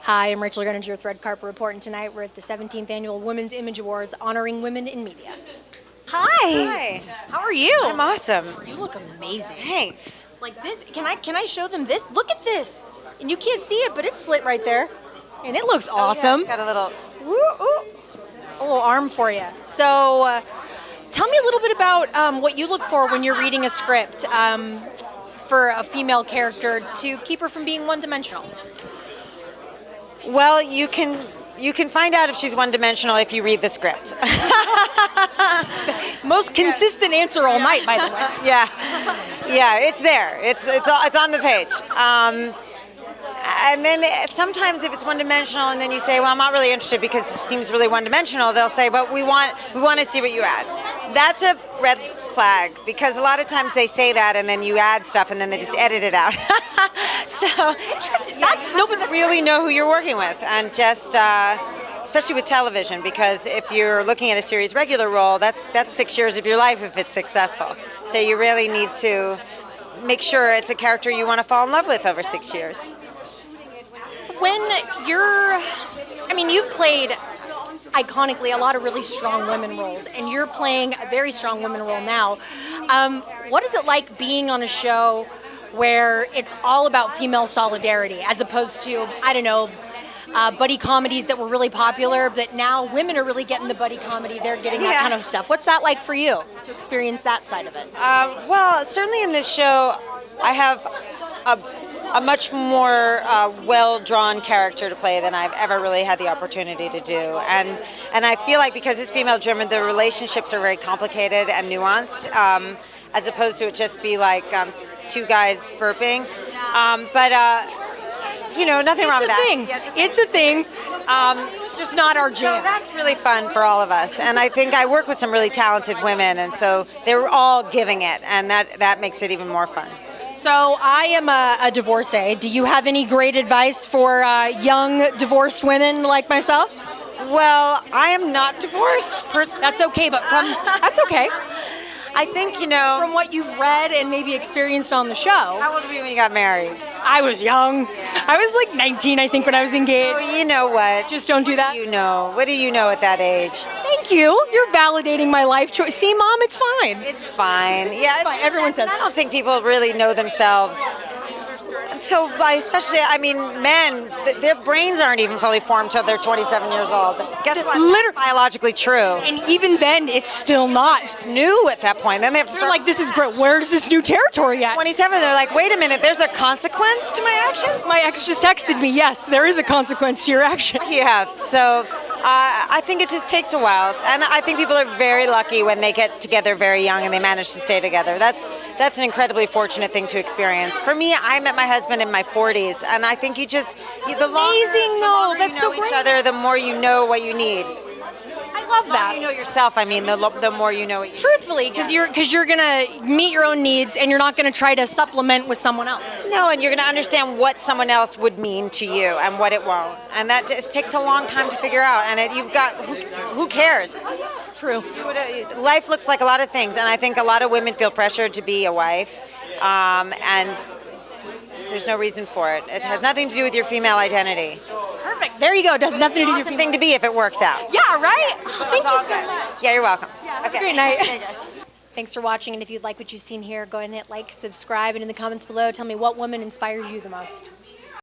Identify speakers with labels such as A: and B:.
A: Hi, I'm Rachel Greninger with Red Carpet Report, and tonight we're at the 17th Annual Women's Image Awards honoring women in media. Hi!
B: Hi.
A: How are you?
B: I'm awesome.
A: You look amazing.
B: Thanks.
A: Like this, can I show them this? Look at this! And you can't see it, but it's slit right there. And it looks awesome.
B: It's got a little...
A: A little arm for you. So, tell me a little bit about what you look for when you're reading a script for a female character to keep her from being one-dimensional.
B: Well, you can find out if she's one-dimensional if you read the script.
A: Most consistent answer all night, by the way.
B: Yeah, it's there. It's on the page. And then sometimes if it's one-dimensional and then you say, well, I'm not really interested because it seems really one-dimensional, they'll say, but we want to see what you add. That's a red flag because a lot of times they say that and then you add stuff and then they just edit it out. So
A: Interesting.
B: But really know who you're working with, and just especially with television, because if you're looking at a series regular role, that's 6 years of your life if it's successful. So you really need to make sure it's a character you want to fall in love with over 6 years.
A: When you've played iconically a lot of really strong women roles, and you're playing a very strong woman role now. What is it like being on a show where it's all about female solidarity as opposed to, buddy comedies that were really popular, but now women are really getting the buddy comedy, they're getting that kind of stuff. What's that like for you to experience that side of it?
B: Well, certainly in this show, I have a much more well-drawn character to play than I've ever really had the opportunity to do. And I feel like because it's female-driven, the relationships are very complicated and nuanced, as opposed to it just be like two guys burping. Nothing wrong with that.
A: It's a thing. Just not our jam.
B: So that's really fun for all of us. And I think I work with some really talented women, and so they're all giving it, and that makes it even more fun.
A: So I am a divorcee. Do you have any great advice for young divorced women like myself?
B: Well, I am not divorced personally.
A: That's okay, but that's okay.
B: I think,
A: from what you've read and maybe experienced on the show.
B: How old were you when you got married?
A: I was young. I was like 19, I think, when I was engaged.
B: Oh, you know what?
A: Just don't do that.
B: What do you know at that age?
A: Thank you. You're validating my life choice. See, Mom, it's fine.
B: It's fine. Yeah,
A: it's fine. Everyone says.
B: I don't think people really know themselves until, especially, men, their brains aren't even fully formed until they're 27 years old. Guess what? That's biologically true.
A: And even then, it's still not.
B: It's new at that point. Then they have to start.
A: They're like, this is great. Where's this new territory at?
B: 27, they're like, wait a minute, there's a consequence to my actions?
A: My ex just texted me, yes, there is a consequence to your action.
B: Yeah, so I think it just takes a while. And I think people are very lucky when they get together very young and they manage to stay together. That's an incredibly fortunate thing to experience. For me, I met my husband in my 40s, and I think the longer you know each other, the more you know what you need.
A: I love that.
B: The more you know yourself, the more you know what you need.
A: Truthfully, because you're gonna meet your own needs, and you're not gonna try to supplement with someone else.
B: No, and you're gonna understand what someone else would mean to you and what it won't, and that just takes a long time to figure out. And who cares?
A: True.
B: Life looks like a lot of things, and I think a lot of women feel pressured to be a wife, and there's no reason for it. It has nothing to do with your female identity.
A: Perfect. There you go. It has nothing to do with your
B: Awesome thing to be if it works out.
A: Yeah, right? Thank you so much.
B: Yeah, you're welcome.
A: Yeah, have a great night. Thanks for watching, and if you'd like what you've seen here, go ahead and hit like, subscribe, and in the comments below, tell me what woman inspires you the most.